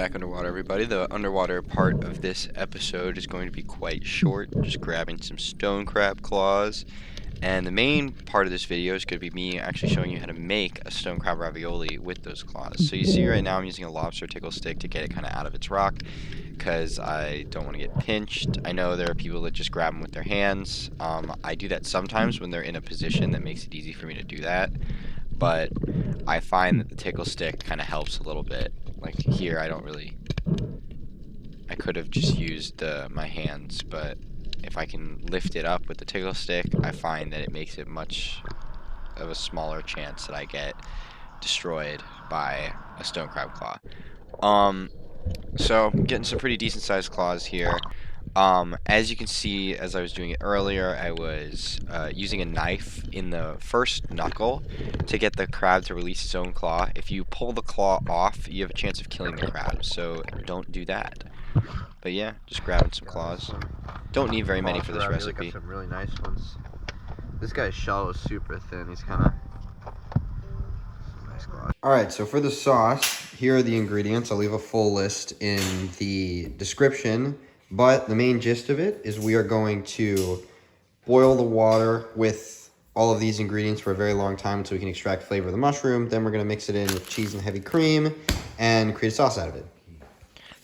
back underwater, everybody. The underwater part of this episode is going to be quite short, just grabbing some stone crab claws. And the main part of this video is going to be me actually showing you how to make a stone crab ravioli with those claws. So you see right now I'm using a lobster tickle stick to get it kind of out of its rock, because I don't want to get pinched. I know there are people that just grab them with their hands. I do that sometimes when they're in a position that makes it easy for me to do that. But I find that the tickle stick kind of helps a little bit. Like here, I could have just used my hands, but if I can lift it up with the tickle stick, I find that it makes it much of a smaller chance that I get destroyed by a stone crab claw. So I'm getting some pretty decent sized claws here. As you can see, as I was doing it earlier, I was using a knife in the first knuckle to get the crab to release its own claw. If you pull the claw off, you have a chance of killing the crab, so don't do that. But yeah, just grabbing some claws. Don't need very many for this recipe. Got some really nice ones. This guy's shell is super thin. He's kind of nice claws. Alright, so for the sauce, here are the ingredients. I'll leave a full list in the description. But the main gist of it is we are going to boil the water with all of these ingredients for a very long time until we can extract flavor of the mushroom. Then we're going to mix it in with cheese and heavy cream and create a sauce out of it.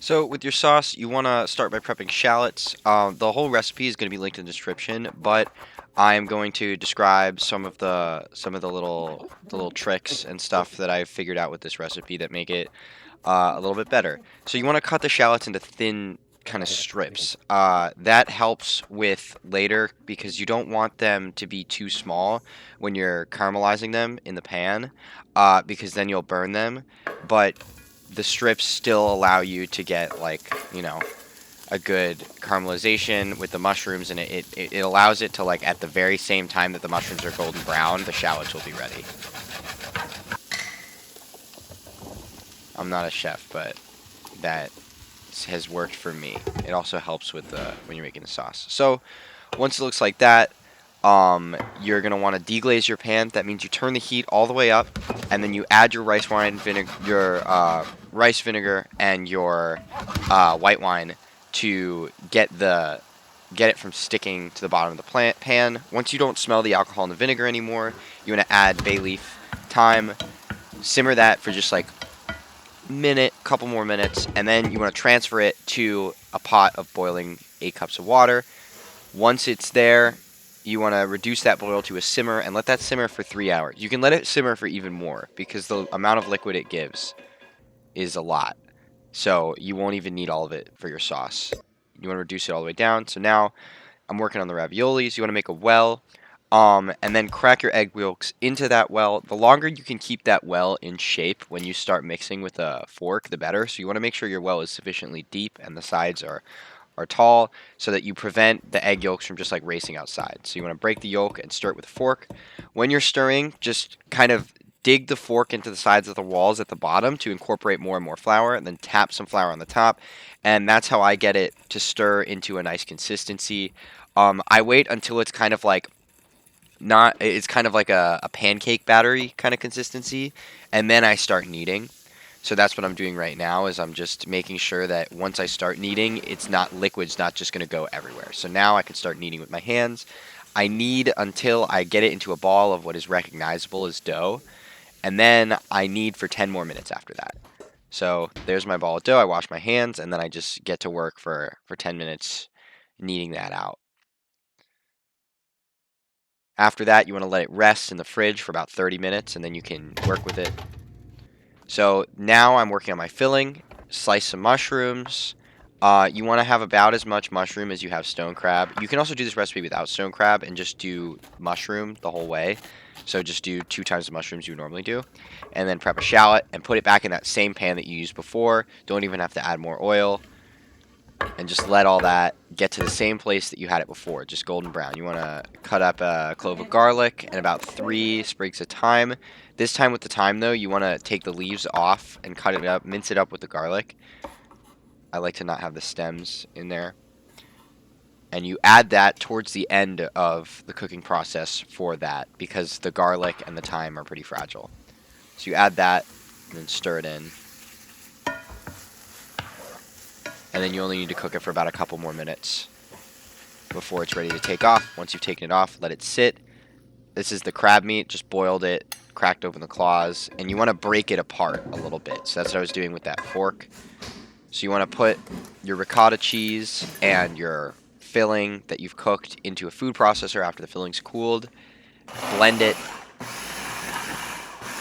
So with your sauce, you want to start by prepping shallots. The whole recipe is going to be linked in the description, but I am going to describe some of the little tricks and stuff that I've figured out with this recipe that make it a little bit better. So you want to cut the shallots into thin kind of strips. That helps with later because you don't want them to be too small when you're caramelizing them in the pan, because then you'll burn them. But the strips still allow you to get, like, you know, a good caramelization with the mushrooms, and it allows it to, like, at the very same time that the mushrooms are golden brown, the shallots will be ready. I'm not a chef, but that has worked for me. It also helps with when you're making the sauce. So once it looks like that, you're going to want to deglaze your pan. That means you turn the heat all the way up, and then you add your rice vinegar and your white wine to get it from sticking to the bottom of the pan. Once you don't smell the alcohol in the vinegar anymore, you want to add bay leaf, thyme, simmer that for just like couple more minutes, and then you want to transfer it to a pot of boiling 8 cups of water. Once it's there, you want to reduce that boil to a simmer and let that simmer for 3 hours. You can let it simmer for even more because the amount of liquid it gives is a lot. So you won't even need all of it for your sauce. You want to reduce it all the way down. So now I'm working on the raviolis. You want to make a well, and then crack your egg yolks into that well. The longer you can keep that well in shape when you start mixing with a fork, the better. So you want to make sure your well is sufficiently deep and the sides are tall so that you prevent the egg yolks from just like racing outside. So you want to break the yolk and stir it with a fork. When you're stirring, just kind of dig the fork into the sides of the walls at the bottom to incorporate more and more flour, and then tap some flour on the top. And that's how I get it to stir into a nice consistency. I wait until it's kind of like it's kind of like a pancake battery kind of consistency, and then I start kneading. So that's what I'm doing right now, is I'm just making sure that once I start kneading, liquid's not just going to go everywhere. So now I can start kneading with my hands. I knead until I get it into a ball of what is recognizable as dough, and then I knead for 10 more minutes after that. So there's my ball of dough. I wash my hands, and then I just get to work for 10 minutes kneading that out. After that, you want to let it rest in the fridge for about 30 minutes, and then you can work with it. So now I'm working on my filling. Slice some mushrooms. You want to have about as much mushroom as you have stone crab. You can also do this recipe without stone crab and just do mushroom the whole way. So just do 2 times the mushrooms you normally do. And then prep a shallot and put it back in that same pan that you used before. Don't even have to add more oil. And just let all that get to the same place that you had it before, just golden brown. You want to cut up a clove of garlic and about 3 sprigs of thyme. This time with the thyme, though, you want to take the leaves off and cut it up, mince it up with the garlic. I like to not have the stems in there. And you add that towards the end of the cooking process for that, because the garlic and the thyme are pretty fragile. So you add that and then stir it in. and then you only need to cook it for about a couple more minutes before it's ready to take off. Once you've taken it off, let it sit. This is the crab meat, just boiled it, cracked open the claws, and you want to break it apart a little bit. So that's what I was doing with that fork. So you want to put your ricotta cheese and your filling that you've cooked into a food processor after the filling's cooled. Blend it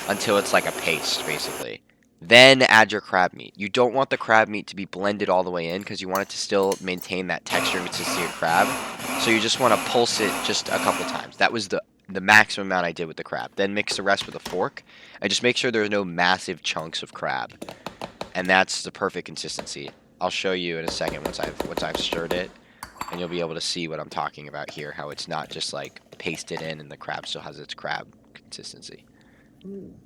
until it's like a paste, basically. Then add your crab meat. You don't want the crab meat to be blended all the way in because you want it to still maintain that texture and consistency of crab. So you just want to pulse it just a couple times. That was the maximum amount I did with the crab. Then mix the rest with a fork and just make sure there's no massive chunks of crab. And that's the perfect consistency. I'll show you in a second once I've stirred it, and you'll be able to see what I'm talking about here, how it's not just like pasted in and the crab still has its crab consistency.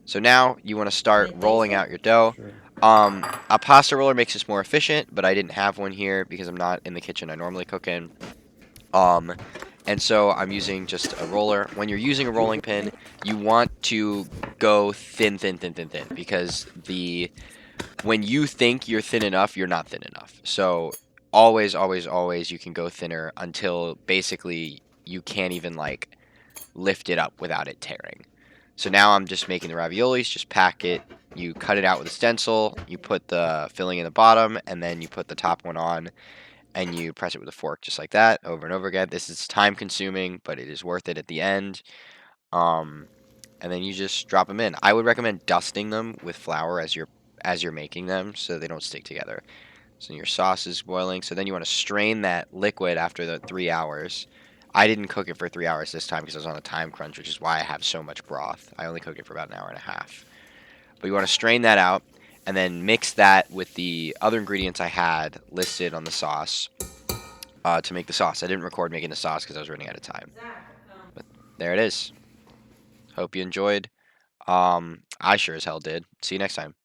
So now you want to start rolling out your dough. A pasta roller makes this more efficient, but I didn't have one here because I'm not in the kitchen I normally cook in. And so I'm using just a roller. When you're using a rolling pin, you want to go thin, because when you think you're thin enough, you're not thin enough. So always, you can go thinner until basically you can't even like lift it up without it tearing. So now I'm just making the raviolis, just pack it, you cut it out with a stencil, you put the filling in the bottom, and then you put the top one on, and you press it with a fork just like that, over and over again. This is time consuming, but it is worth it at the end. And then you just drop them in. I would recommend dusting them with flour as you're making them so they don't stick together. So your sauce is boiling, so then you want to strain that liquid after the 3 hours. I didn't cook it for 3 hours this time because I was on a time crunch, which is why I have so much broth. I only cook it for about an hour and a half. But you want to strain that out and then mix that with the other ingredients I had listed on the sauce to make the sauce. I didn't record making the sauce because I was running out of time. But there it is. Hope you enjoyed. I sure as hell did. See you next time.